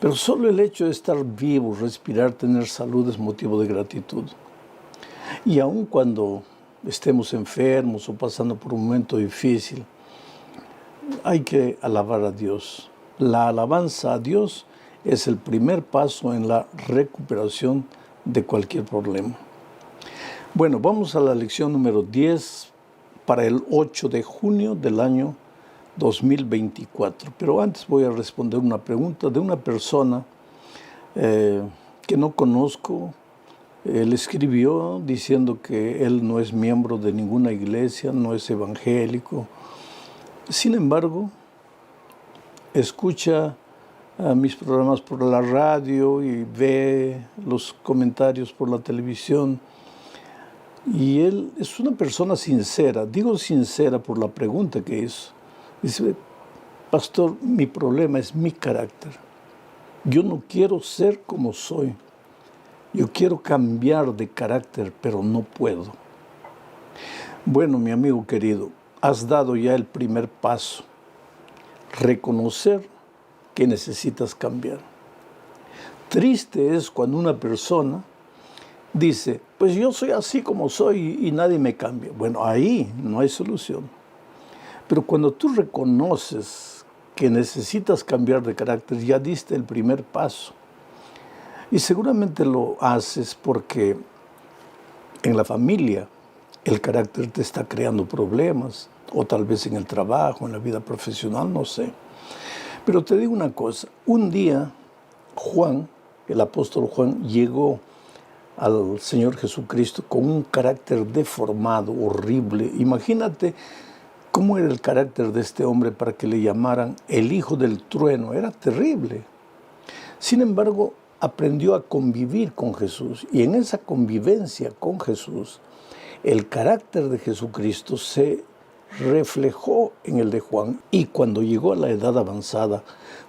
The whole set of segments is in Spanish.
Pero solo el hecho de estar vivo, respirar, tener salud es motivo de gratitud. Y aun cuando estemos enfermos o pasando por un momento difícil, hay que alabar a Dios. La alabanza a Dios es el primer paso en la recuperación de cualquier problema. Bueno, vamos a la lección número 10 para el 8 de junio del año 2024. Pero antes voy a responder una pregunta de una persona que no conozco. Él escribió diciendo que él no es miembro de ninguna iglesia, no es evangélico. Sin embargo, escucha mis programas por la radio y ve los comentarios por la televisión. Y él es una persona sincera. Digo sincera por la pregunta que hizo. Dice, pastor, mi problema es mi carácter. Yo no quiero ser como soy. Yo quiero cambiar de carácter, pero no puedo. Bueno, mi amigo querido, has dado ya el primer paso. Reconocer que necesitas cambiar. Triste es cuando una persona dice, pues yo soy así como soy y nadie me cambia. Bueno, ahí no hay solución. Pero cuando tú reconoces que necesitas cambiar de carácter, ya diste el primer paso. Y seguramente lo haces porque en la familia el carácter te está creando problemas, o tal vez en el trabajo, en la vida profesional, no sé. Pero te digo una cosa, un día Juan, el apóstol Juan, llegó al Señor Jesucristo con un carácter deformado, horrible. Imagínate cómo era el carácter de este hombre para que le llamaran el hijo del trueno. Era terrible. Sin embargo, aprendió a convivir con Jesús, y en esa convivencia con Jesús, el carácter de Jesucristo se reflejó en el de Juan, y cuando llegó a la edad avanzada,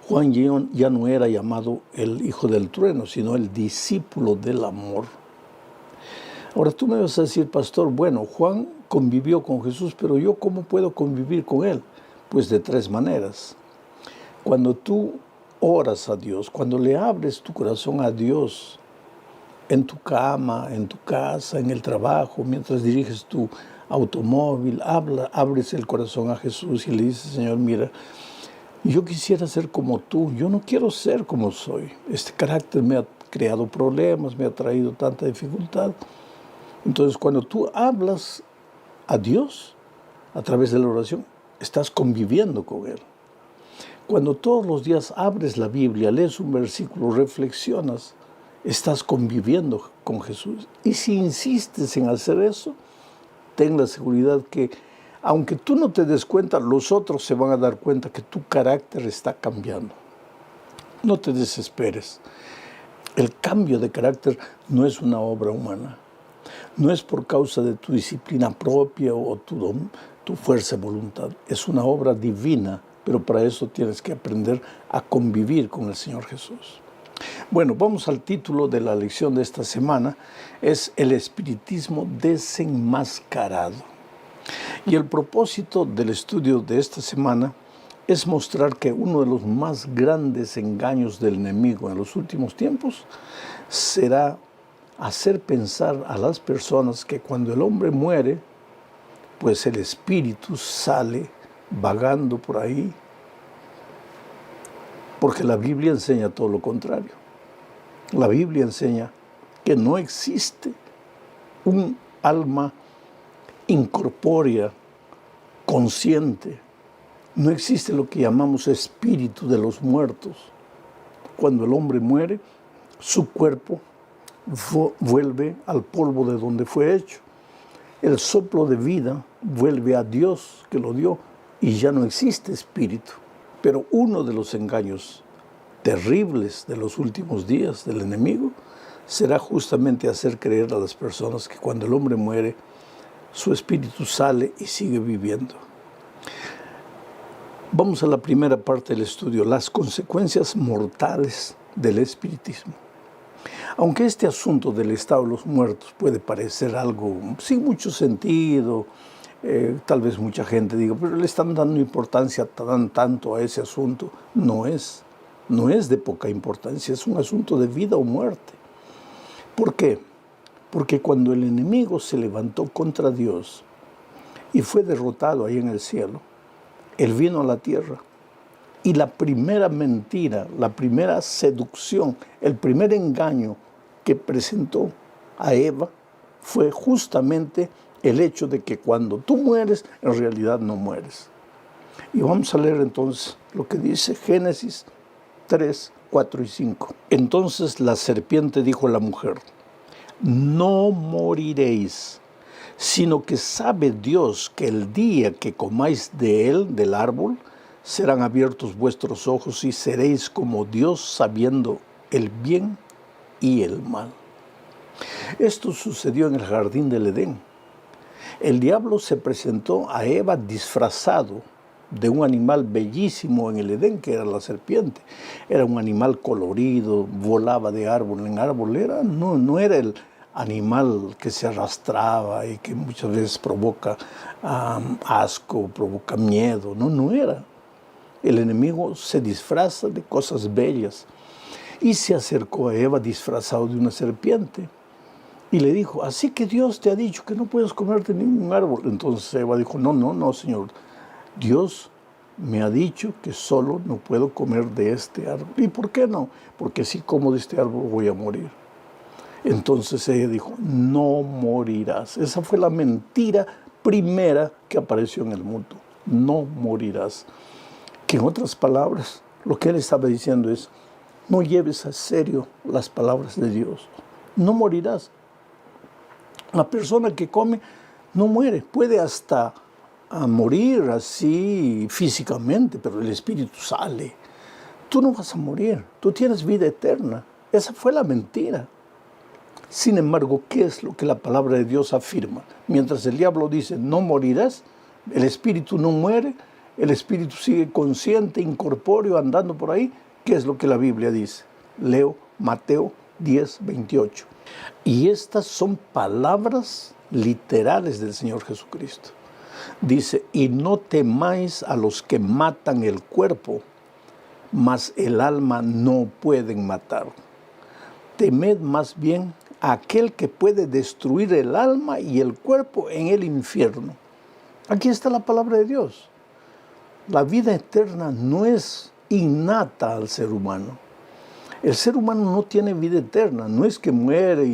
Juan ya no era llamado el hijo del trueno, sino el discípulo del amor. Ahora tú me vas a decir, pastor, bueno, Juan convivió con Jesús, pero yo ¿cómo puedo convivir con él? Pues de tres maneras. Cuando tú oras a Dios, cuando le abres tu corazón a Dios, en tu cama, en tu casa, en el trabajo, mientras diriges tu automóvil, abres el corazón a Jesús y le dices, Señor, mira, yo quisiera ser como tú, yo no quiero ser como soy. Este carácter me ha creado problemas, me ha traído tanta dificultad. Entonces, cuando tú hablas a Dios a través de la oración, estás conviviendo con Él. Cuando todos los días abres la Biblia, lees un versículo, reflexionas, estás conviviendo con Jesús. Y si insistes en hacer eso, ten la seguridad que, aunque tú no te des cuenta, los otros se van a dar cuenta que tu carácter está cambiando. No te desesperes. El cambio de carácter no es una obra humana. No es por causa de tu disciplina propia o tu fuerza de voluntad. Es una obra divina, pero para eso tienes que aprender a convivir con el Señor Jesús. Bueno, vamos al título de la lección de esta semana. Es el espiritismo desenmascarado. Y el propósito del estudio de esta semana es mostrar que uno de los más grandes engaños del enemigo en los últimos tiempos será hacer pensar a las personas que cuando el hombre muere, pues el espíritu sale vagando por ahí, porque la Biblia enseña todo lo contrario. La Biblia enseña que no existe un alma incorpórea, consciente. No existe lo que llamamos espíritu de los muertos. Cuando el hombre muere, su cuerpo vuelve al polvo de donde fue hecho. El soplo de vida vuelve a Dios que lo dio y ya no existe espíritu. Pero uno de los engaños terribles de los últimos días del enemigo será justamente hacer creer a las personas que cuando el hombre muere, su espíritu sale y sigue viviendo. Vamos a la primera parte del estudio, las consecuencias mortales del espiritismo. Aunque este asunto del estado de los muertos puede parecer algo sin mucho sentido, tal vez mucha gente diga, pero le están dando importancia tanto a ese asunto. No es. no es de poca importancia, es un asunto de vida o muerte. ¿Por qué? Porque cuando el enemigo se levantó contra Dios y fue derrotado ahí en el cielo, Él vino a la tierra. Y la primera mentira, la primera seducción, el primer engaño que presentó a Eva fue justamente el hecho de que cuando tú mueres, en realidad no mueres. Y vamos a leer entonces lo que dice Génesis 3, 4 y 5. Entonces la serpiente dijo a la mujer: no moriréis, sino que sabe Dios que el día que comáis de él, del árbol, serán abiertos vuestros ojos y seréis como Dios, sabiendo el bien y el mal. Esto sucedió en el jardín del Edén. El diablo se presentó a Eva disfrazado de un animal bellísimo en el Edén, que era la serpiente. Era un animal colorido, volaba de árbol en árbol. No era el animal que se arrastraba y que muchas veces provoca asco, provoca miedo. No era. El enemigo se disfraza de cosas bellas y se acercó a Eva disfrazado de una serpiente y le dijo: así que Dios te ha dicho que no puedes comerte ningún árbol. Entonces Eva dijo: no, Señor, Dios me ha dicho que solo no puedo comer de este árbol. ¿Y por qué no? Porque si como de este árbol voy a morir. Entonces ella dijo: no morirás. Esa fue la mentira primera que apareció en el mundo. No morirás. Que en otras palabras, lo que él estaba diciendo es: no lleves a serio las palabras de Dios. No morirás. La persona que come no muere. Puede hasta morir así físicamente, pero el espíritu sale. Tú no vas a morir. Tú tienes vida eterna. Esa fue la mentira. Sin embargo, ¿qué es lo que la palabra de Dios afirma? Mientras el diablo dice: no morirás, el espíritu no muere, el espíritu sigue consciente, incorpóreo, andando por ahí. ¿Qué es lo que la Biblia dice? Leo Mateo 10, 28. Y estas son palabras literales del Señor Jesucristo. Dice: y no temáis a los que matan el cuerpo, mas el alma no pueden matar. Temed más bien a aquel que puede destruir el alma y el cuerpo en el infierno. Aquí está la palabra de Dios. La vida eterna no es innata al ser humano. El ser humano no tiene vida eterna. No es que muere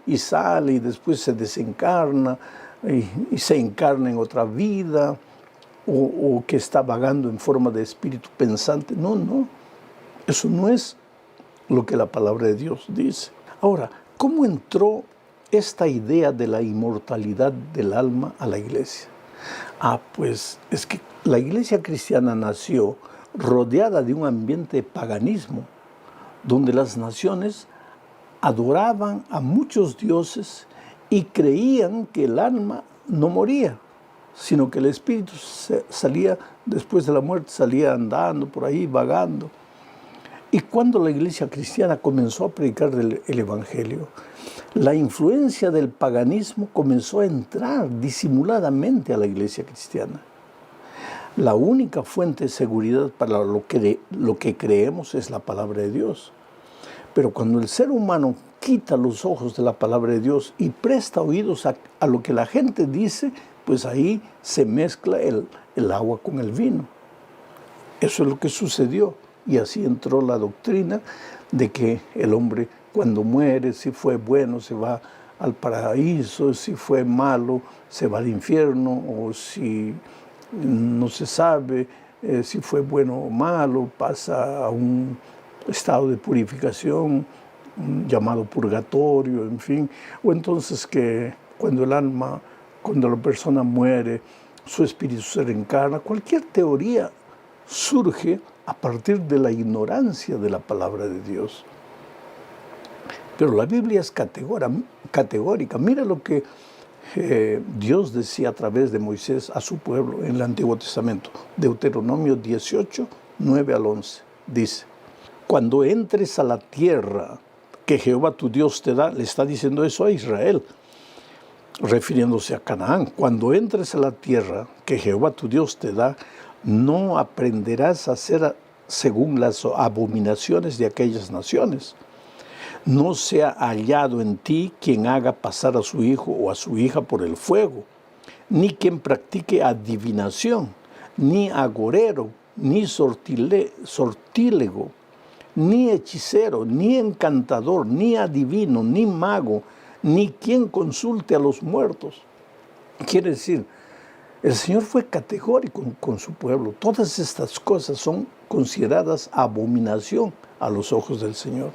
y sale y después se desencarna y se encarna en otra vida o que está vagando en forma de espíritu pensante. No. Eso no es lo que la palabra de Dios dice. Ahora, ¿cómo entró esta idea de la inmortalidad del alma a la iglesia? Pues es que la iglesia cristiana nació rodeada de un ambiente de paganismo, donde las naciones adoraban a muchos dioses y creían que el alma no moría, sino que el espíritu salía, después de la muerte, salía andando por ahí, vagando. Y cuando la iglesia cristiana comenzó a predicar el Evangelio, la influencia del paganismo comenzó a entrar disimuladamente a la iglesia cristiana. La única fuente de seguridad para lo que creemos es la palabra de Dios. Pero cuando el ser humano quita los ojos de la palabra de Dios y presta oídos a lo que la gente dice, pues ahí se mezcla el agua con el vino. Eso es lo que sucedió. Y así entró la doctrina de que el hombre, cuando muere, si fue bueno, se va al paraíso, si fue malo, se va al infierno, o si no se sabe si fue bueno o malo, pasa a un estado de purificación llamado purgatorio, en fin. O entonces que cuando la persona muere, su espíritu se reencarna. Cualquier teoría surge a partir de la ignorancia de la palabra de Dios. Pero la Biblia es categórica. Mira lo que Dios decía a través de Moisés a su pueblo en el Antiguo Testamento. Deuteronomio 18, 9 al 11. Dice: cuando entres a la tierra que Jehová tu Dios te da, le está diciendo eso a Israel, refiriéndose a Canaán. Cuando entres a la tierra que Jehová tu Dios te da, no aprenderás a hacer según las abominaciones de aquellas naciones. No sea hallado en ti quien haga pasar a su hijo o a su hija por el fuego, ni quien practique adivinación, ni agorero, ni sortílego, ni hechicero, ni encantador, ni adivino, ni mago, ni quien consulte a los muertos. Quiere decir, el Señor fue categórico con su pueblo. Todas estas cosas son consideradas abominación a los ojos del Señor.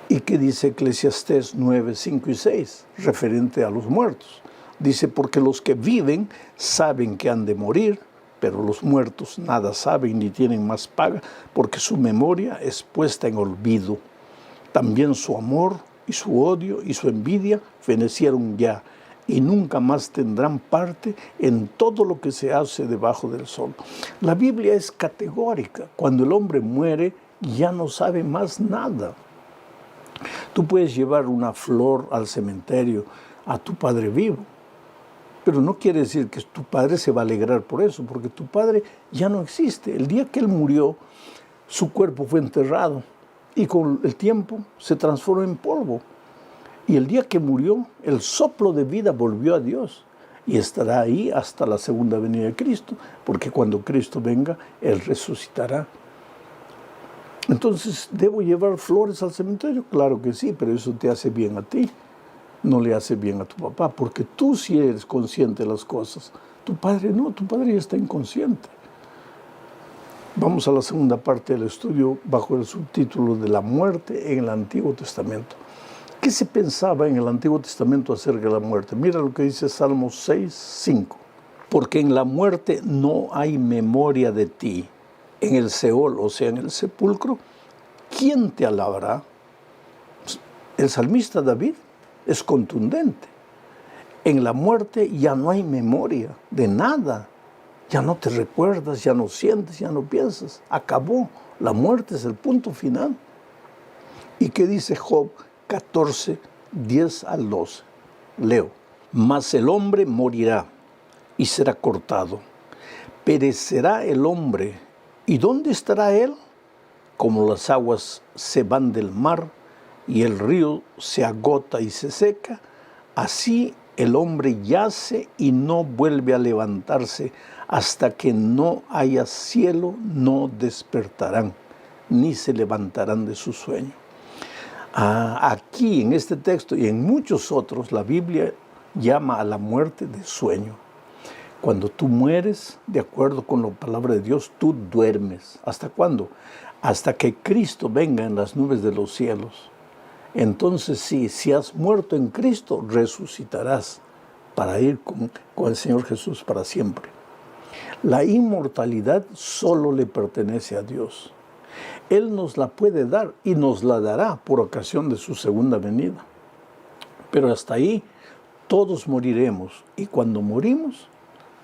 ¿Y qué dice Eclesiastés 9, 5 y 6, referente a los muertos? Dice, porque los que viven saben que han de morir, pero los muertos nada saben ni tienen más paga, porque su memoria es puesta en olvido. También su amor y su odio y su envidia fenecieron ya, y nunca más tendrán parte en todo lo que se hace debajo del sol. La Biblia es categórica. Cuando el hombre muere, ya no sabe más nada. Tú puedes llevar una flor al cementerio a tu padre vivo, pero no quiere decir que tu padre se va a alegrar por eso, porque tu padre ya no existe. El día que él murió, su cuerpo fue enterrado y con el tiempo se transformó en polvo. Y el día que murió, el soplo de vida volvió a Dios y estará ahí hasta la segunda venida de Cristo, porque cuando Cristo venga, Él resucitará. Entonces, ¿debo llevar flores al cementerio? Claro que sí, pero eso te hace bien a ti, no le hace bien a tu papá, porque tú sí eres consciente de las cosas. Tu padre no, tu padre ya está inconsciente. Vamos a la segunda parte del estudio bajo el subtítulo de la muerte en el Antiguo Testamento. ¿Qué se pensaba en el Antiguo Testamento acerca de la muerte? Mira lo que dice Salmos 6, 5. Porque en la muerte no hay memoria de ti. En el Seol, o sea, en el sepulcro, ¿quién te alabará? El salmista David es contundente. En la muerte ya no hay memoria de nada. Ya no te recuerdas, ya no sientes, ya no piensas. Acabó. La muerte es el punto final. ¿Y qué dice Job 14, 10 al 12? Leo. Mas el hombre morirá y será cortado. Perecerá el hombre. ¿Y dónde estará él? Como las aguas se van del mar y el río se agota y se seca, así el hombre yace y no vuelve a levantarse. Hasta que no haya cielo, no despertarán, ni se levantarán de su sueño. Aquí en este texto y en muchos otros, la Biblia llama a la muerte de sueño. Cuando tú mueres, de acuerdo con la palabra de Dios, tú duermes. ¿Hasta cuándo? Hasta que Cristo venga en las nubes de los cielos. Entonces sí, si has muerto en Cristo, resucitarás para ir con el Señor Jesús para siempre. La inmortalidad solo le pertenece a Dios. Él nos la puede dar y nos la dará por ocasión de su segunda venida. Pero hasta ahí todos moriremos y cuando morimos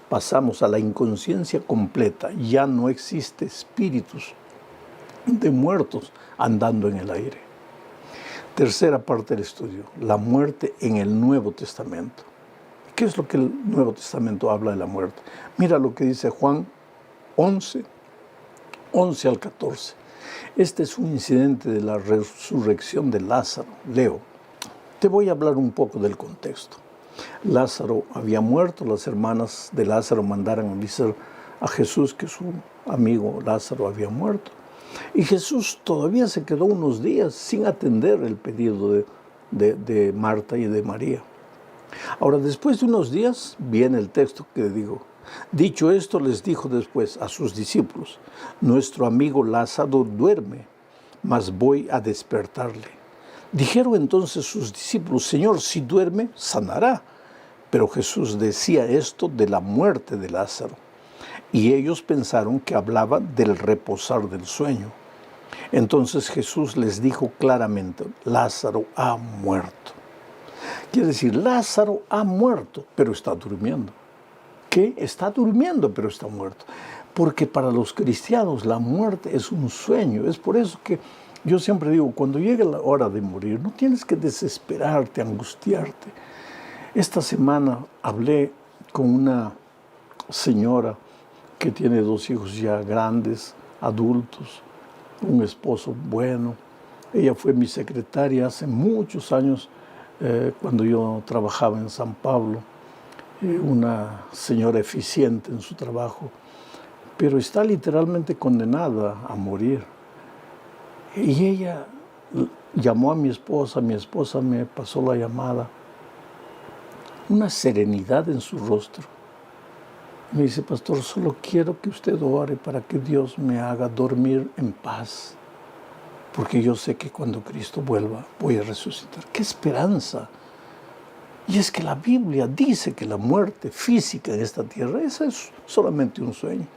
pasamos a la inconsciencia completa. Ya no existe espíritus de muertos andando en el aire. Tercera parte del estudio, la muerte en el Nuevo Testamento. ¿Qué es lo que el Nuevo Testamento habla de la muerte? Mira lo que dice Juan 11, 11 al 14. Este es un incidente de la resurrección de Lázaro. Leo, te voy a hablar un poco del contexto. Lázaro había muerto, las hermanas de Lázaro mandaron a decir a Jesús que su amigo Lázaro había muerto. Y Jesús todavía se quedó unos días sin atender el pedido de Marta y de María. Ahora, después de unos días, viene el texto que digo. Dicho esto, les dijo después a sus discípulos, nuestro amigo Lázaro duerme, mas voy a despertarle. Dijeron entonces sus discípulos, Señor, si duerme, sanará. Pero Jesús decía esto de la muerte de Lázaro. Y ellos pensaron que hablaba del reposar del sueño. Entonces Jesús les dijo claramente, Lázaro ha muerto. Quiere decir, Lázaro ha muerto, pero está durmiendo. ¿Qué? Está durmiendo, pero está muerto. Porque para los cristianos la muerte es un sueño. Es por eso que yo siempre digo, cuando llegue la hora de morir, no tienes que desesperarte, angustiarte. Esta semana hablé con una señora que tiene 2 hijos ya grandes, adultos, un esposo bueno. Ella fue mi secretaria hace muchos años, cuando yo trabajaba en San Pablo, una señora eficiente en su trabajo, pero está literalmente condenada a morir. Y ella llamó a mi esposa me pasó la llamada, una serenidad en su rostro. Me dice: pastor, solo quiero que usted ore para que Dios me haga dormir en paz, porque yo sé que cuando Cristo vuelva voy a resucitar. ¡Qué esperanza! Y es que la Biblia dice que la muerte física en esta tierra, esa es solamente un sueño.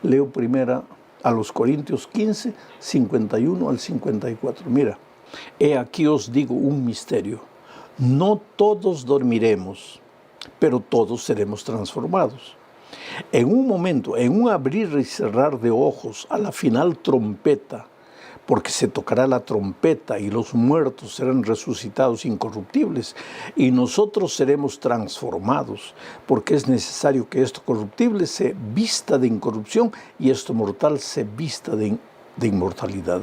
Leo primera a los Corintios 15, 51 al 54. Mira, he aquí os digo un misterio. No todos dormiremos, pero todos seremos transformados. En un momento, en un abrir y cerrar de ojos, a la final trompeta, porque se tocará la trompeta y los muertos serán resucitados incorruptibles y nosotros seremos transformados, porque es necesario que esto corruptible se vista de incorrupción y esto mortal se vista de inmortalidad.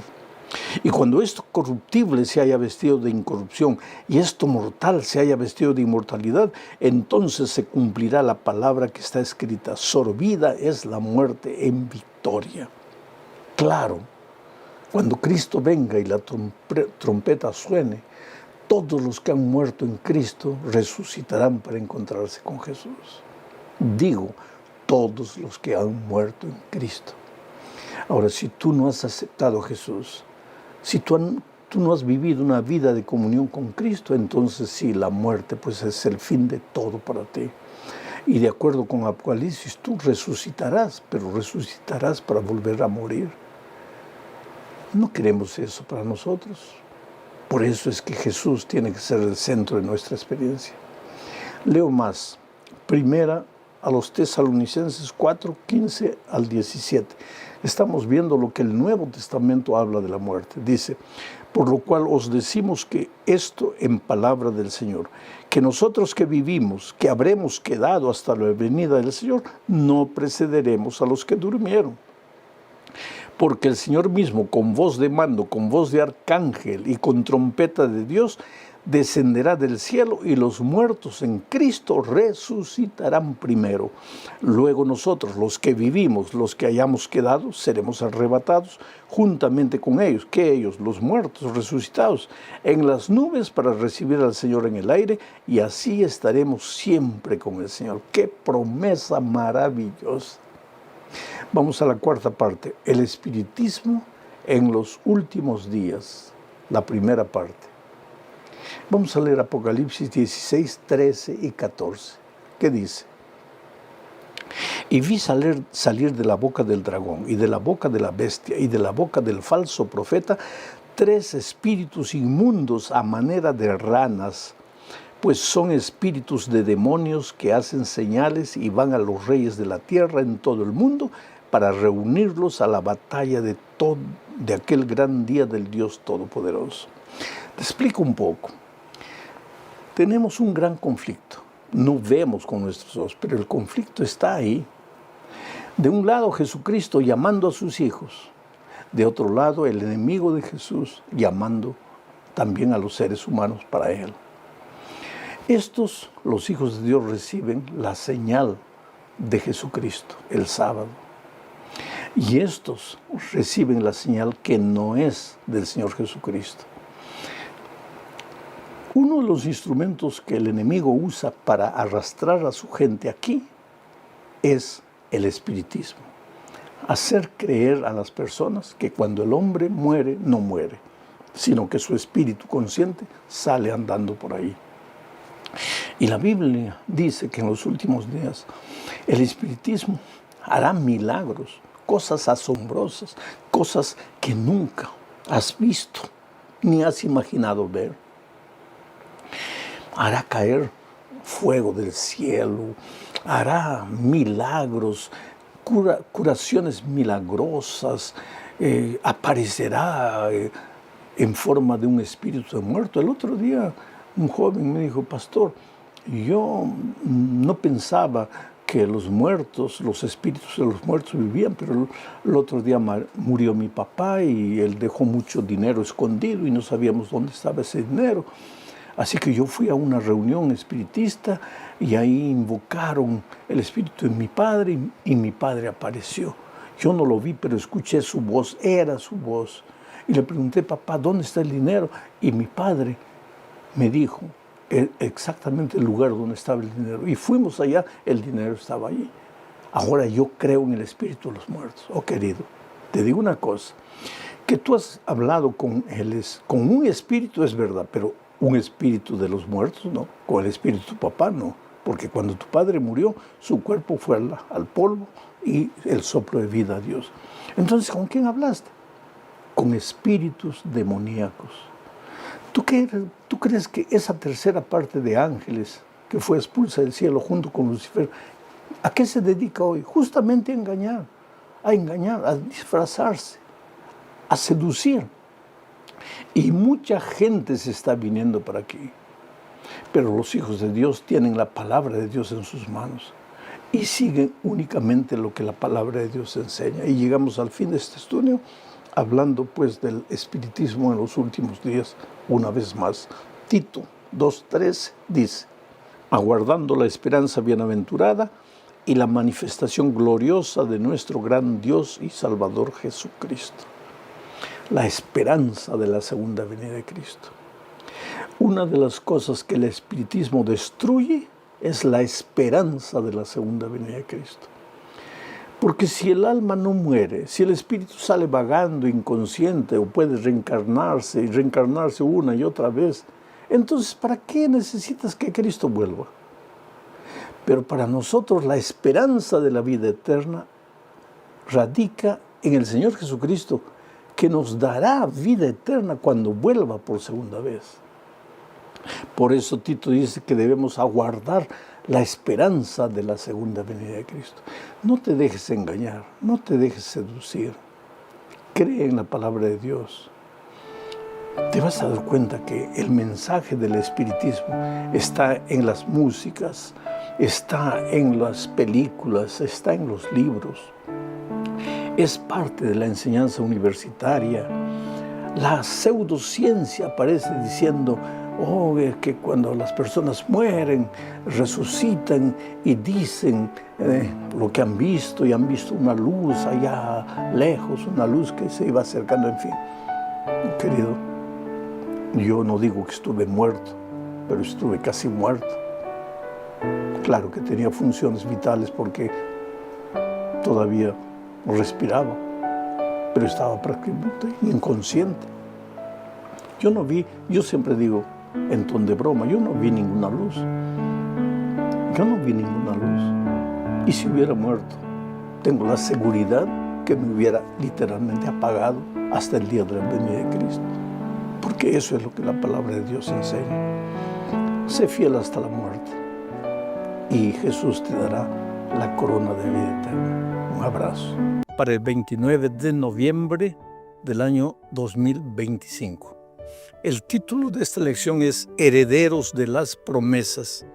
Y cuando esto corruptible se haya vestido de incorrupción y esto mortal se haya vestido de inmortalidad, entonces se cumplirá la palabra que está escrita: sorbida es la muerte en victoria. Claro, cuando Cristo venga y la trompeta suene, todos los que han muerto en Cristo resucitarán para encontrarse con Jesús. Digo, todos los que han muerto en Cristo. Ahora, si tú no has aceptado a Jesús, si tú no has vivido una vida de comunión con Cristo, entonces sí, la muerte pues es el fin de todo para ti. Y de acuerdo con Apocalipsis, tú resucitarás, pero resucitarás para volver a morir. No queremos eso para nosotros. Por eso es que Jesús tiene que ser el centro de nuestra experiencia. Leo más. Primera a los Tesalonicenses 4, 15 al 17. Estamos viendo lo que el Nuevo Testamento habla de la muerte. Dice: por lo cual os decimos que esto en palabra del Señor, que nosotros que vivimos, que habremos quedado hasta la venida del Señor, no precederemos a los que durmieron. Porque el Señor mismo, con voz de mando, con voz de arcángel y con trompeta de Dios, descenderá del cielo y los muertos en Cristo resucitarán primero. Luego nosotros, los que vivimos, los que hayamos quedado, seremos arrebatados juntamente con ellos. ¿Qué ellos? Los muertos resucitados en las nubes para recibir al Señor en el aire, y así estaremos siempre con el Señor. ¡Qué promesa maravillosa! Vamos a la cuarta parte, el espiritismo en los últimos días, la primera parte. Vamos a leer Apocalipsis 16, 13 y 14. ¿Qué dice? Y vi salir de la boca del dragón y de la boca de la bestia y de la boca del falso profeta 3 espíritus inmundos a manera de ranas, pues son espíritus de demonios que hacen señales y van a los reyes de la tierra en todo el mundo para reunirlos a la batalla de aquel gran día del Dios Todopoderoso. Te explico un poco. Tenemos un gran conflicto. No vemos con nuestros ojos, pero el conflicto está ahí. De un lado, Jesucristo llamando a sus hijos. De otro lado, el enemigo de Jesús llamando también a los seres humanos para Él. Estos, los hijos de Dios, reciben la señal de Jesucristo el sábado. Y estos reciben la señal que no es del Señor Jesucristo. Uno de los instrumentos que el enemigo usa para arrastrar a su gente aquí es el espiritismo. Hacer creer a las personas que cuando el hombre muere, no muere, sino que su espíritu consciente sale andando por ahí. Y la Biblia dice que en los últimos días el espiritismo hará milagros, cosas asombrosas, cosas que nunca has visto ni has imaginado ver. Hará caer fuego del cielo, hará milagros, curaciones milagrosas, aparecerá en forma de un espíritu de muerto. El otro día un joven me dijo: pastor, yo no pensaba que los muertos, los espíritus de los muertos vivían, pero el otro día murió mi papá y él dejó mucho dinero escondido y no sabíamos dónde estaba ese dinero. Así que yo fui a una reunión espiritista y ahí invocaron el espíritu de mi padre y mi padre apareció. Yo no lo vi, pero escuché su voz, era su voz. Y le pregunté, papá, ¿dónde está el dinero? Y mi padre me dijo exactamente el lugar donde estaba el dinero. Y fuimos allá, el dinero estaba allí. Ahora yo creo en el espíritu de los muertos. Oh, querido, te digo una cosa, que tú has hablado con un espíritu es verdad, pero un espíritu de los muertos no, con el espíritu de tu papá no, porque cuando tu padre murió, su cuerpo fue al polvo y el soplo de vida a Dios. Entonces, ¿con quién hablaste? Con espíritus demoníacos. ¿Tú crees que esa tercera parte de ángeles que fue expulsa del cielo junto con Lucifer, ¿a qué se dedica hoy? Justamente a engañar, a disfrazarse, a seducir. Y mucha gente se está viniendo para aquí. Pero los hijos de Dios tienen la palabra de Dios en sus manos y siguen únicamente lo que la palabra de Dios enseña. Y llegamos al fin de este estudio hablando pues del espiritismo en los últimos días, una vez más. Tito 2:13 dice, aguardando la esperanza bienaventurada y la manifestación gloriosa de nuestro gran Dios y Salvador Jesucristo. La esperanza de la segunda venida de Cristo. Una de las cosas que el espiritismo destruye es la esperanza de la segunda venida de Cristo. Porque si el alma no muere, si el espíritu sale vagando inconsciente o puede reencarnarse y reencarnarse una y otra vez, entonces ¿para qué necesitas que Cristo vuelva? Pero para nosotros la esperanza de la vida eterna radica en el Señor Jesucristo, que nos dará vida eterna cuando vuelva por segunda vez. Por eso Tito dice que debemos aguardar la esperanza de la segunda venida de Cristo. No te dejes engañar, no te dejes seducir. Cree en la palabra de Dios. Te vas a dar cuenta que el mensaje del espiritismo está en las músicas, está en las películas, está en los libros. Es parte de la enseñanza universitaria. La pseudociencia aparece diciendo, es que cuando las personas mueren, resucitan y dicen lo que han visto, y han visto una luz allá lejos, una luz que se iba acercando, en fin. Querido, yo no digo que estuve muerto, pero estuve casi muerto. Claro que tenía funciones vitales porque todavía respiraba, pero estaba prácticamente inconsciente. Yo siempre digo, en ton de broma, yo no vi ninguna luz. Yo no vi ninguna luz. Y si hubiera muerto, tengo la seguridad que me hubiera literalmente apagado hasta el día de la venida de Cristo. Porque eso es lo que la palabra de Dios enseña. Sé fiel hasta la muerte y Jesús te dará la corona de vida eterna. Un abrazo. Para el 29 de noviembre del año 2025. El título de esta lección es Herederos de las promesas,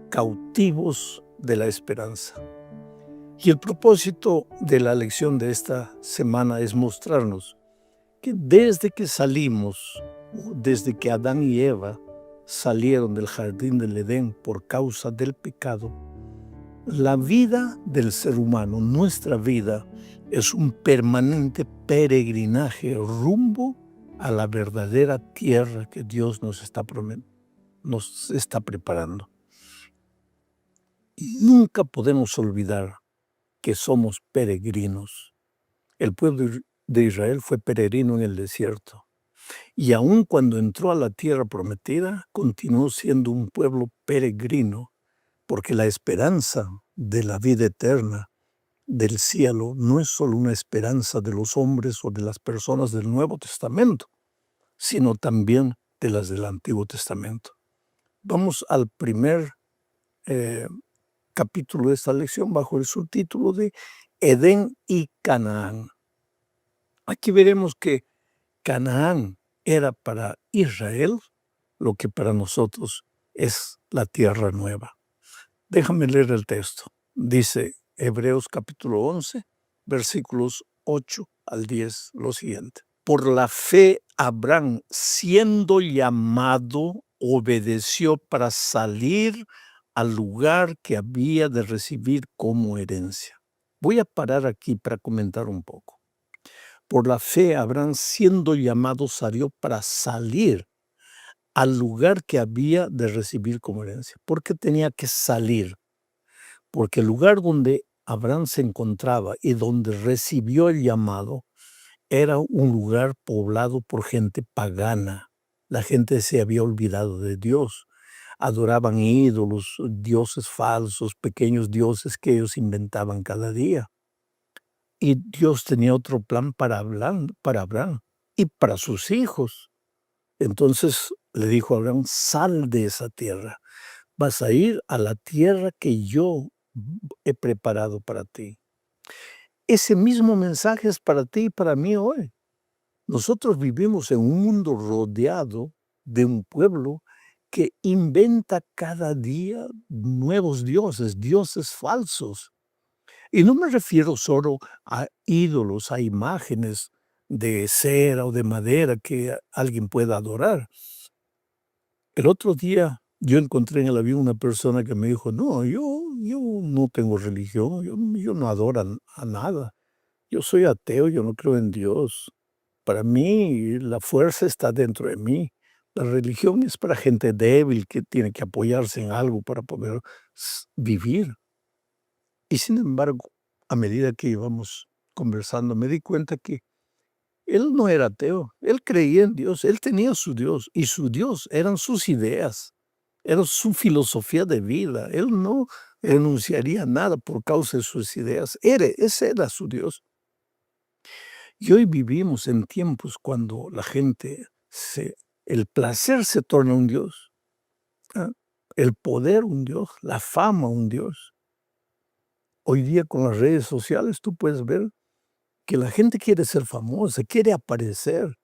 cautivos de la esperanza. Y el propósito de la lección de esta semana es mostrarnos que desde que salimos, desde que Adán y Eva salieron del jardín del Edén por causa del pecado, la vida del ser humano, nuestra vida, es un permanente peregrinaje rumbo a la verdadera tierra que Dios nos está preparando. Nunca podemos olvidar que somos peregrinos. El pueblo de Israel fue peregrino en el desierto. Y aun cuando entró a la tierra prometida, continuó siendo un pueblo peregrino, porque la esperanza de la vida eterna del cielo no es solo una esperanza de los hombres o de las personas del Nuevo Testamento, sino también de las del Antiguo Testamento. Vamos al primer capítulo de esta lección bajo el subtítulo de Edén y Canaán. Aquí veremos que Canaán era para Israel lo que para nosotros es la tierra nueva. Déjame leer el texto. Dice Hebreos capítulo 11, versículos 8 al 10, lo siguiente. Por la fe, Abraham, siendo llamado, obedeció para salir al lugar que había de recibir como herencia. Voy a parar aquí para comentar un poco. Por la fe, Abraham, siendo llamado, salió para salir al lugar que había de recibir como herencia. ¿Por qué tenía que salir? Porque el lugar donde Abraham se encontraba y donde recibió el llamado era un lugar poblado por gente pagana. La gente se había olvidado de Dios. Adoraban ídolos, dioses falsos, pequeños dioses que ellos inventaban cada día. Y Dios tenía otro plan para Abraham y para sus hijos. Entonces le dijo a Abraham, sal de esa tierra. Vas a ir a la tierra que yo he preparado para ti. Ese mismo mensaje es para ti y para mí hoy. Nosotros vivimos en un mundo rodeado de un pueblo que inventa cada día nuevos dioses, dioses falsos. Y no me refiero solo a ídolos, a imágenes de cera o de madera que alguien pueda adorar. El otro día yo encontré en el avión una persona que me dijo, no, yo no tengo religión, yo no adoro a nada. Yo soy ateo, yo no creo en Dios. Para mí la fuerza está dentro de mí. La religión es para gente débil que tiene que apoyarse en algo para poder vivir. Y sin embargo, a medida que íbamos conversando, me di cuenta que él no era ateo, él creía en Dios, él tenía su Dios y su Dios eran sus ideas, era su filosofía de vida. Él no renunciaría a nada por causa de sus ideas. Ese era su Dios. Y hoy vivimos en tiempos cuando la gente, el placer se torna un Dios, ¿ah? El poder un Dios, la fama un Dios. Hoy día con las redes sociales tú puedes ver que la gente quiere ser famosa, quiere aparecer.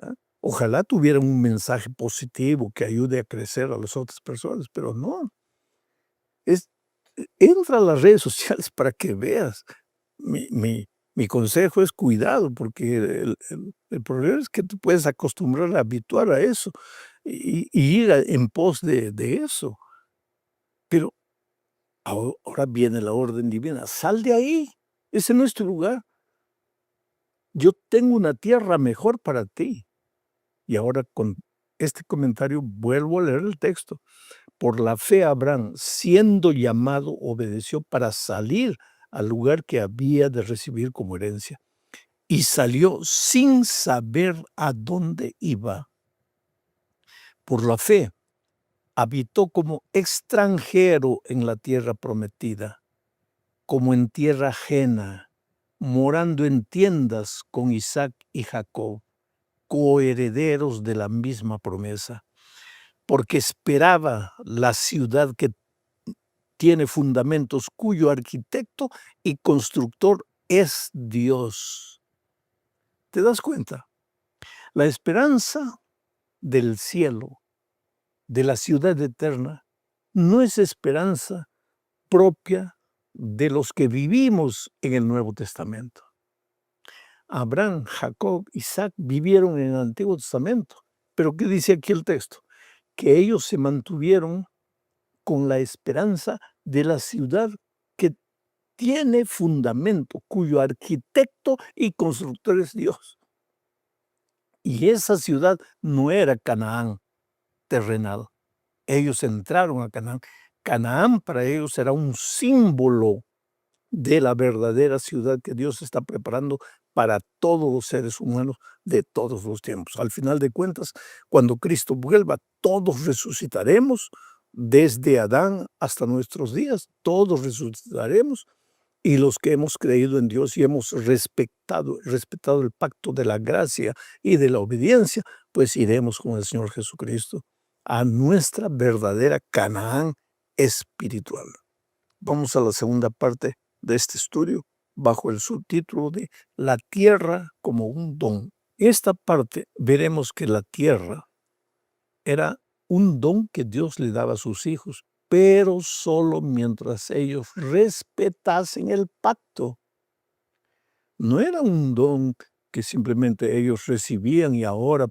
¿Ah? Ojalá tuvieran un mensaje positivo que ayude a crecer a las otras personas, pero no. Entra a las redes sociales para que veas. Mi consejo es cuidado, porque el problema es que tú puedes acostumbrar, habituar a eso y ir en pos de eso. Pero ahora viene la orden divina, sal de ahí, ese no es tu lugar. Yo tengo una tierra mejor para ti. Y ahora con este comentario vuelvo a leer el texto. Por la fe Abraham, siendo llamado, obedeció para salir al lugar que había de recibir como herencia. Y salió sin saber a dónde iba. Por la fe, habitó como extranjero en la tierra prometida, como en tierra ajena, morando en tiendas con Isaac y Jacob, coherederos de la misma promesa, porque esperaba la ciudad que tiene fundamentos, cuyo arquitecto y constructor es Dios. ¿Te das cuenta? La esperanza del cielo, de la ciudad eterna, no es esperanza propia de los que vivimos en el Nuevo Testamento. Abraham, Jacob, Isaac vivieron en el Antiguo Testamento. Pero ¿qué dice aquí el texto? Que ellos se mantuvieron con la esperanza de la ciudad que tiene fundamento, cuyo arquitecto y constructor es Dios. Y esa ciudad no era Canaán terrenal. Ellos entraron a Canaán. Canaán para ellos era un símbolo de la verdadera ciudad que Dios está preparando para todos los seres humanos de todos los tiempos. Al final de cuentas, cuando Cristo vuelva, todos resucitaremos, desde Adán hasta nuestros días, todos resucitaremos, y los que hemos creído en Dios y hemos respetado el pacto de la gracia y de la obediencia, pues iremos con el Señor Jesucristo a nuestra verdadera Canaán espiritual. Vamos a la segunda parte de este estudio bajo el subtítulo de La tierra como un don. En esta parte veremos que la tierra era un don que Dios le daba a sus hijos pero solo mientras ellos respetasen el pacto. No era un don que simplemente ellos recibían y ahora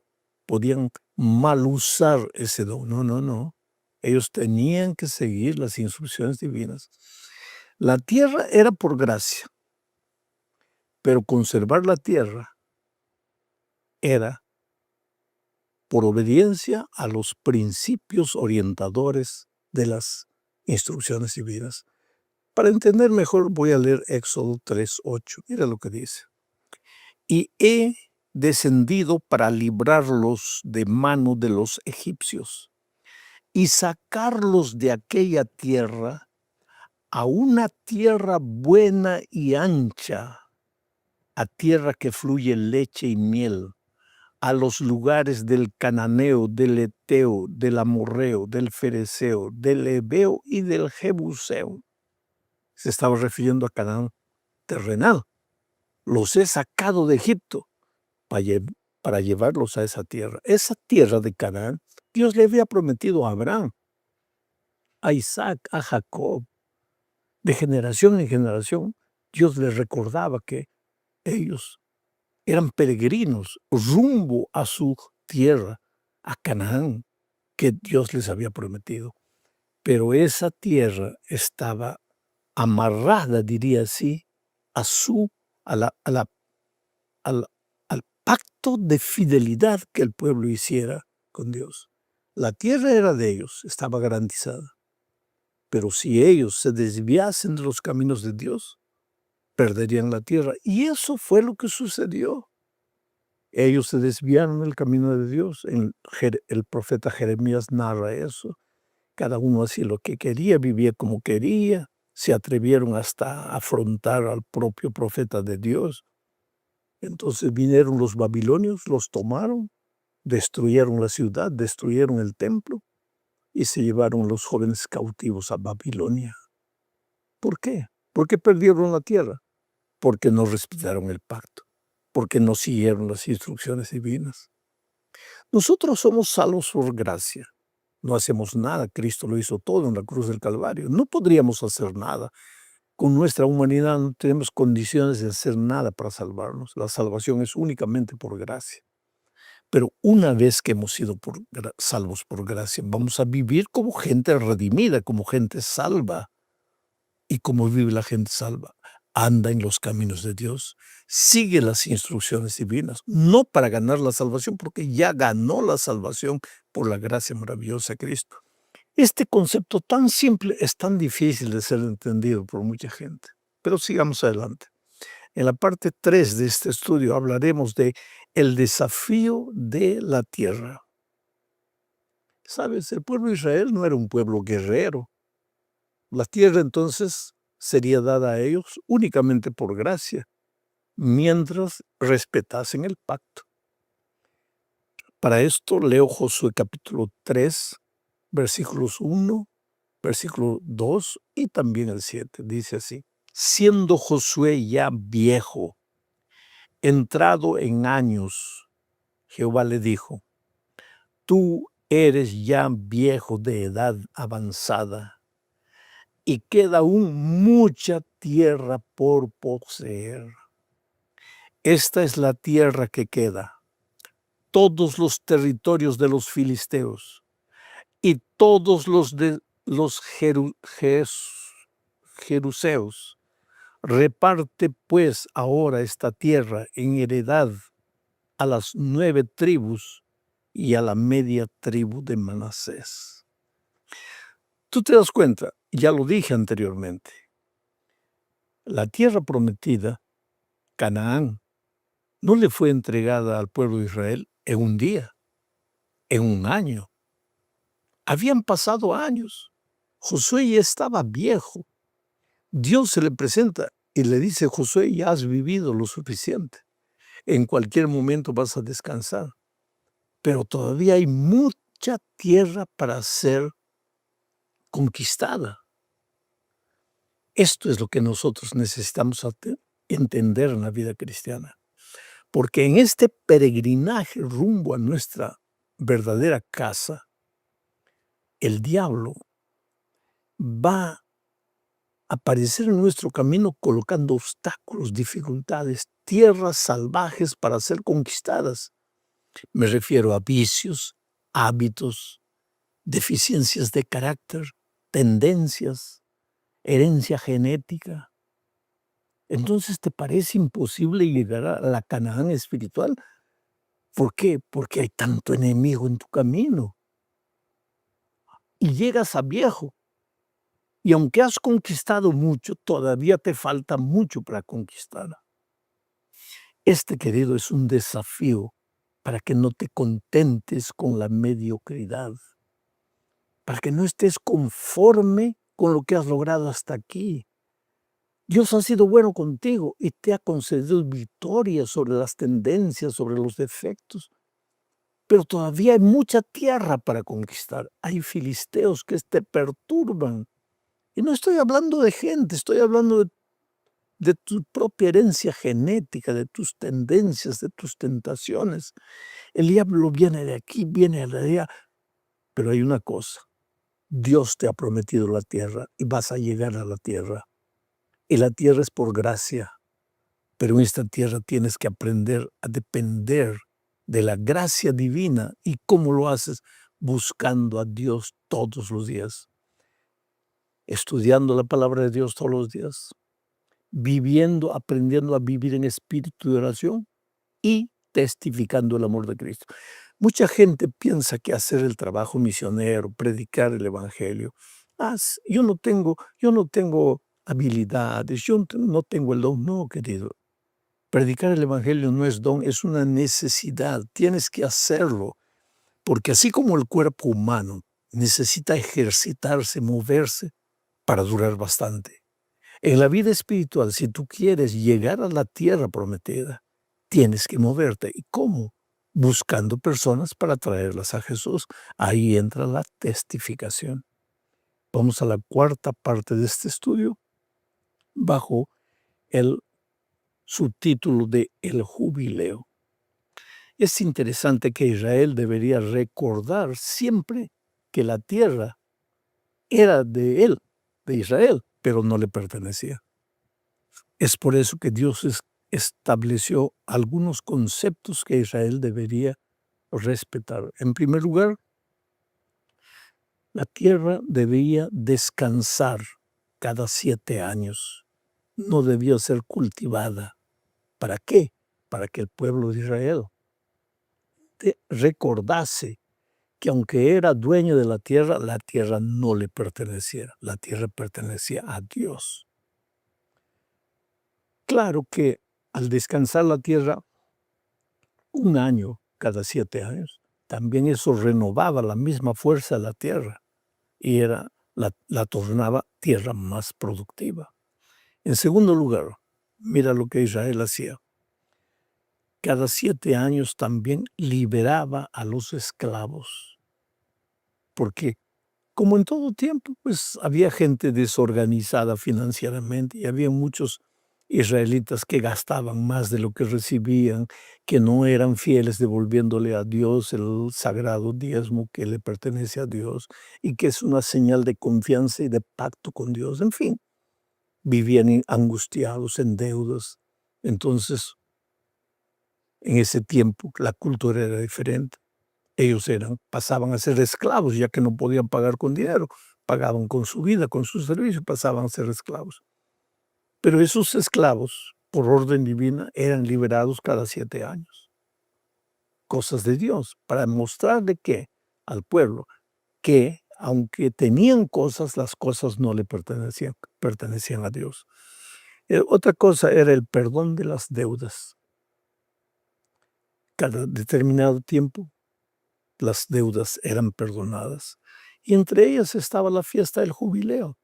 podían mal usar ese don. No, no, no. Ellos tenían que seguir las instrucciones divinas. La tierra era por gracia, pero conservar la tierra era por obediencia a los principios orientadores de las instrucciones divinas. Para entender mejor voy a leer Éxodo 3:8. Mira lo que dice. Y he descendido para librarlos de mano de los egipcios y sacarlos de aquella tierra a una tierra buena y ancha, a tierra que fluye leche y miel, a los lugares del cananeo, del eteo, del amorreo, del fereceo, del heveo y del jebuseo. Se estaba refiriendo a Canaán terrenal. Los he sacado de Egipto para llevarlos a esa tierra. Esa tierra de Canaán, Dios le había prometido a Abraham, a Isaac, a Jacob. De generación en generación, Dios les recordaba que ellos eran peregrinos rumbo a su tierra, a Canaán, que Dios les había prometido. Pero esa tierra estaba amarrada, diría así, al pacto de fidelidad que el pueblo hiciera con Dios. La tierra era de ellos, estaba garantizada. Pero si ellos se desviasen de los caminos de Dios, perderían la tierra. Y eso fue lo que sucedió. Ellos se desviaron del camino de Dios. El profeta Jeremías narra eso. Cada uno hacía lo que quería, vivía como quería. Se atrevieron hasta a afrontar al propio profeta de Dios. Entonces vinieron los babilonios, los tomaron, destruyeron la ciudad, destruyeron el templo y se llevaron los jóvenes cautivos a Babilonia. ¿Por qué? ¿Por qué perdieron la tierra? Porque no respetaron el pacto, porque no siguieron las instrucciones divinas. Nosotros somos salvos por gracia. No hacemos nada, Cristo lo hizo todo en la cruz del Calvario. No podríamos hacer nada. Con nuestra humanidad no tenemos condiciones de hacer nada para salvarnos. La salvación es únicamente por gracia. Pero una vez que hemos sido salvos por gracia, vamos a vivir como gente redimida, como gente salva. ¿Y cómo vive la gente salva? Anda en los caminos de Dios, sigue las instrucciones divinas, no para ganar la salvación, porque ya ganó la salvación por la gracia maravillosa de Cristo. Este concepto tan simple es tan difícil de ser entendido por mucha gente. Pero sigamos adelante. En la parte 3 de este estudio hablaremos de el desafío de la tierra. ¿Sabes? El pueblo de Israel no era un pueblo guerrero. La tierra entonces sería dada a ellos únicamente por gracia, mientras respetasen el pacto. Para esto leo Josué capítulo 3, versículos 1, versículo 2 y también el 7. Dice así: siendo Josué ya viejo, entrado en años, Jehová le dijo: tú eres ya viejo de edad avanzada, y queda aún mucha tierra por poseer. Esta es la tierra que queda, todos los territorios de los filisteos y todos los de los jeruseos. Reparte pues ahora esta tierra en heredad a las 9 tribus y a la media tribu de Manasés. Tú te das cuenta, ya lo dije anteriormente, la tierra prometida, Canaán, no le fue entregada al pueblo de Israel en un día, en un año. Habían pasado años. Josué ya estaba viejo. Dios se le presenta y le dice: Josué, ya has vivido lo suficiente. En cualquier momento vas a descansar. Pero todavía hay mucha tierra para ser conquistada. Esto es lo que nosotros necesitamos entender en la vida cristiana. Porque en este peregrinaje rumbo a nuestra verdadera casa, el diablo va a aparecer en nuestro camino colocando obstáculos, dificultades, tierras salvajes para ser conquistadas. Me refiero a vicios, hábitos, deficiencias de carácter, tendencias, herencia genética. Entonces, ¿te parece imposible llegar a la Canaán espiritual? ¿Por qué? Porque hay tanto enemigo en tu camino. Y llegas a viejo. Y aunque has conquistado mucho, todavía te falta mucho para conquistar. Este, querido, es un desafío para que no te contentes con la mediocridad, para que no estés conforme con lo que has logrado hasta aquí. Dios ha sido bueno contigo y te ha concedido victoria sobre las tendencias, sobre los defectos, pero todavía hay mucha tierra para conquistar. Hay filisteos que te perturban. Y no estoy hablando de gente, estoy hablando de tu propia herencia genética, de tus tendencias, de tus tentaciones. El diablo viene de aquí, viene de allá, pero hay una cosa. Dios te ha prometido la tierra y vas a llegar a la tierra. Y la tierra es por gracia, pero en esta tierra tienes que aprender a depender de la gracia divina. ¿Y cómo lo haces? Buscando a Dios todos los días, estudiando la palabra de Dios todos los días, viviendo, aprendiendo a vivir en espíritu de oración y testificando el amor de Cristo. Mucha gente piensa que hacer el trabajo misionero, predicar el evangelio, yo no tengo habilidades, no tengo el don. No, querido. Predicar el evangelio no es don, es una necesidad. Tienes que hacerlo, porque así como el cuerpo humano necesita ejercitarse, moverse para durar bastante. En la vida espiritual, si tú quieres llegar a la tierra prometida, tienes que moverte. ¿Y cómo? Buscando personas para traerlas a Jesús. Ahí entra la testificación. Vamos a la cuarta parte de este estudio, bajo el subtítulo de El Jubileo. Es interesante que Israel debería recordar siempre que la tierra era de él, de Israel, pero no le pertenecía. Es por eso que Dios estableció algunos conceptos que Israel debería respetar. En primer lugar, la tierra debía descansar cada 7 años. No debía ser cultivada. ¿Para qué? Para que el pueblo de Israel recordase que aunque era dueño de la tierra no le pertenecía. La tierra pertenecía a Dios. Claro que al descansar la tierra, un año cada 7 años, también eso renovaba la misma fuerza de la tierra y la tornaba tierra más productiva. En segundo lugar, mira lo que Israel hacía. Cada 7 años también liberaba a los esclavos, porque como en todo tiempo, pues había gente desorganizada financieramente y había muchos israelitas que gastaban más de lo que recibían, que no eran fieles devolviéndole a Dios el sagrado diezmo que le pertenece a Dios y que es una señal de confianza y de pacto con Dios. En fin, vivían angustiados en deudas. Entonces, en ese tiempo la cultura era diferente. Ellos pasaban a ser esclavos, ya que no podían pagar con dinero, pagaban con su vida, con su servicio, pasaban a ser esclavos. Pero esos esclavos, por orden divina, eran liberados cada 7 años. Cosas de Dios, para mostrarle al pueblo, que aunque tenían cosas, las cosas no le pertenecían a Dios. Otra cosa era el perdón de las deudas. Cada determinado tiempo, las deudas eran perdonadas. Y entre ellas estaba la fiesta del jubileo.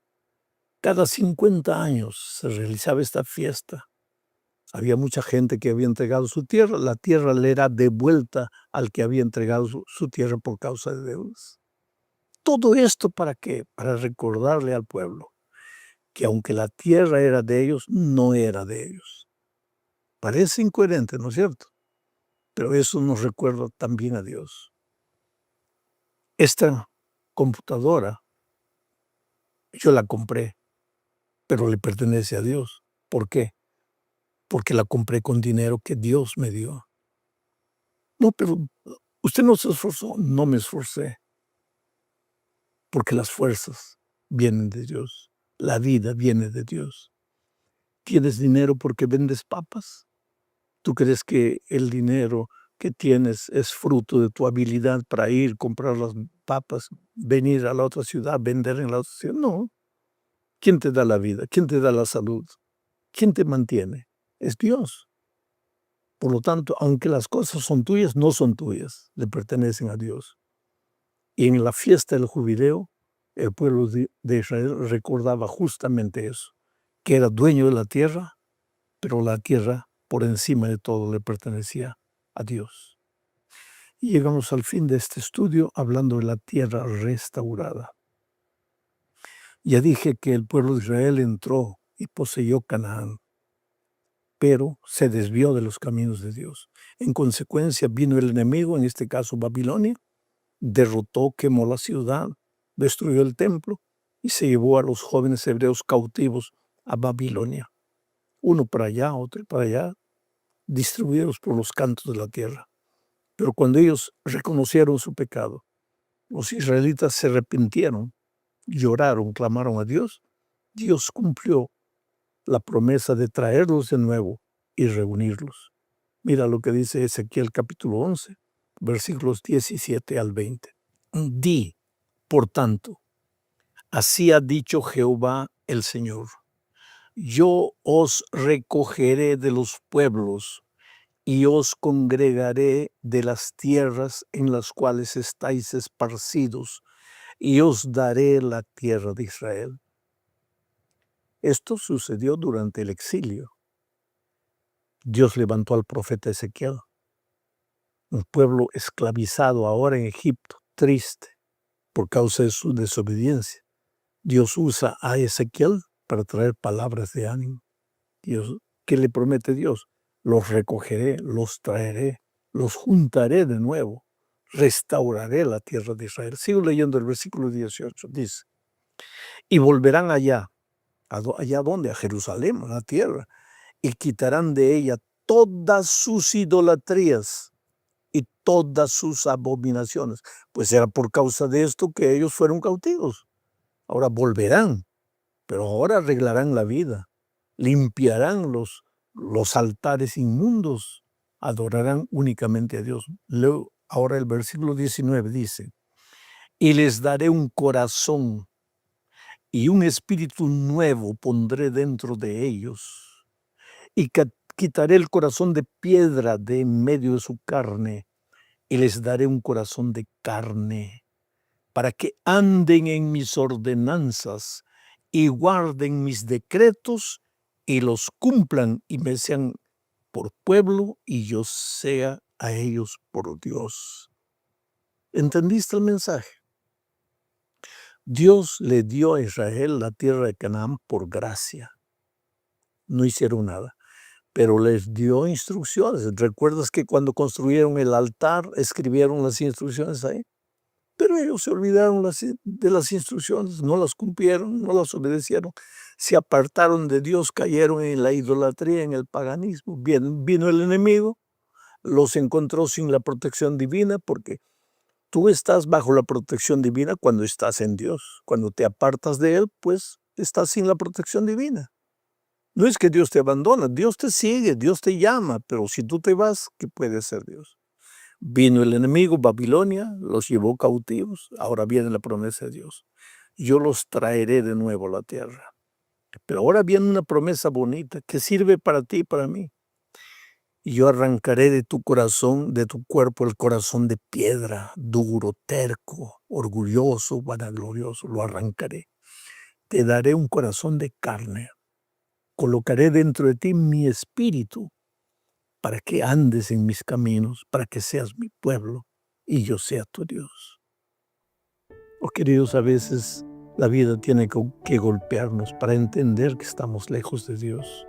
Cada 50 años se realizaba esta fiesta. Había mucha gente que había entregado su tierra. La tierra le era devuelta al que había entregado su tierra por causa de deudas. Todo esto, ¿para qué? Para recordarle al pueblo que aunque la tierra era de ellos, no era de ellos. Parece incoherente, ¿no es cierto? Pero eso nos recuerda también a Dios. Esta computadora Yo la compré, pero le pertenece a Dios. ¿Por qué? Porque la compré con dinero que Dios me dio. No, pero usted no se esforzó. No me esforcé. Porque las fuerzas vienen de Dios. La vida viene de Dios. ¿Tienes dinero porque vendes papas? ¿Tú crees que el dinero que tienes es fruto de tu habilidad para ir, comprar las papas, venir a la otra ciudad, vender en la otra ciudad? No. ¿Quién te da la vida? ¿Quién te da la salud? ¿Quién te mantiene? Es Dios. Por lo tanto, aunque las cosas son tuyas, no son tuyas, le pertenecen a Dios. Y en la fiesta del jubileo, el pueblo de Israel recordaba justamente eso, que era dueño de la tierra, pero la tierra por encima de todo le pertenecía a Dios. Y llegamos al fin de este estudio hablando de la tierra restaurada. Ya dije que el pueblo de Israel entró y poseyó Canaán, pero se desvió de los caminos de Dios. En consecuencia vino el enemigo, en este caso Babilonia, derrotó, quemó la ciudad, destruyó el templo y se llevó a los jóvenes hebreos cautivos a Babilonia. Uno para allá, otro para allá, distribuidos por los cantos de la tierra. Pero cuando ellos reconocieron su pecado, los israelitas se arrepintieron, lloraron, clamaron a Dios. Dios cumplió la promesa de traerlos de nuevo y reunirlos. Mira lo que dice Ezequiel capítulo 11, versículos 17 al 20. Di, por tanto, así ha dicho Jehová el Señor: yo os recogeré de los pueblos y os congregaré de las tierras en las cuales estáis esparcidos, y os daré la tierra de Israel. Esto sucedió durante el exilio. Dios levantó al profeta Ezequiel, un pueblo esclavizado ahora en Egipto, triste por causa de su desobediencia. Dios usa a Ezequiel para traer palabras de ánimo. Dios, ¿qué le promete Dios? Los recogeré, los traeré, los juntaré de nuevo, restauraré la tierra de Israel. Sigo leyendo el versículo 18, dice, y volverán allá. ¿Allá dónde? A Jerusalén, a la tierra, y quitarán de ella todas sus idolatrías y todas sus abominaciones. Pues era por causa de esto que ellos fueron cautivos. Ahora volverán, pero ahora arreglarán la vida, limpiarán los altares inmundos, adorarán únicamente a Dios. Luego, ahora el versículo 19 dice, y les daré un corazón y un espíritu nuevo pondré dentro de ellos, y quitaré el corazón de piedra de en medio de su carne, y les daré un corazón de carne, para que anden en mis ordenanzas y guarden mis decretos y los cumplan y me sean por pueblo y yo sea a ellos por Dios. ¿Entendiste el mensaje? Dios le dio a Israel la tierra de Canaán por gracia. No hicieron nada, pero les dio instrucciones. ¿Recuerdas que cuando construyeron el altar escribieron las instrucciones ahí? Pero ellos se olvidaron de las instrucciones, no las cumplieron, no las obedecieron, se apartaron de Dios, cayeron en la idolatría, en el paganismo. Bien, vino el enemigo, los encontró sin la protección divina, porque tú estás bajo la protección divina cuando estás en Dios. Cuando te apartas de Él, pues estás sin la protección divina. No es que Dios te abandona, Dios te sigue, Dios te llama, pero si tú te vas, ¿qué puede hacer Dios? Vino el enemigo, Babilonia, los llevó cautivos. Ahora viene la promesa de Dios. Yo los traeré de nuevo a la tierra. Pero ahora viene una promesa bonita que sirve para ti y para mí. Y yo arrancaré de tu corazón, de tu cuerpo, el corazón de piedra, duro, terco, orgulloso, vanaglorioso. Lo arrancaré. Te daré un corazón de carne. Colocaré dentro de ti mi espíritu, para que andes en mis caminos, para que seas mi pueblo y yo sea tu Dios. Oh, queridos, a veces la vida tiene que golpearnos para entender que estamos lejos de Dios.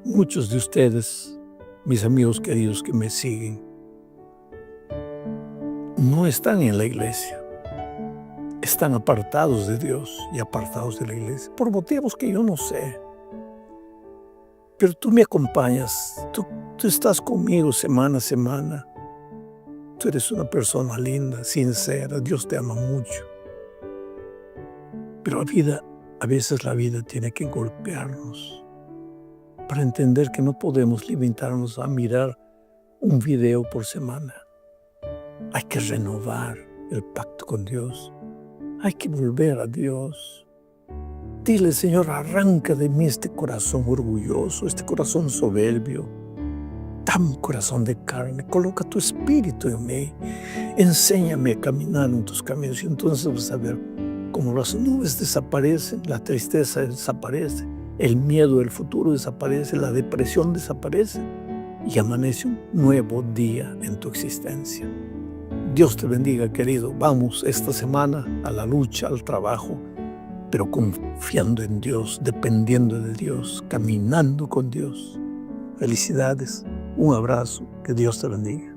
Muchos de ustedes, mis amigos queridos que me siguen, no están en la iglesia. están apartados de Dios y apartados de la iglesia, por motivos que yo no sé. Pero tú me acompañas, tú estás conmigo semana a semana. Tú eres una persona linda, sincera, Dios te ama mucho. Pero a veces la vida tiene que golpearnos para entender que no podemos limitarnos a mirar un video por semana. Hay que renovar el pacto con Dios. Hay que volver a Dios. Dile, Señor, arranca de mí este corazón orgulloso, este corazón soberbio. Dame un corazón de carne, coloca tu espíritu en mí. Enséñame a caminar en tus caminos y entonces vas a ver cómo las nubes desaparecen, la tristeza desaparece, el miedo del futuro desaparece, la depresión desaparece y amanece un nuevo día en tu existencia. Dios te bendiga, querido. Vamos esta semana a la lucha, al trabajo, pero confiando en Dios, dependiendo de Dios, caminando con Dios. Felicidades, un abrazo, que Dios te bendiga.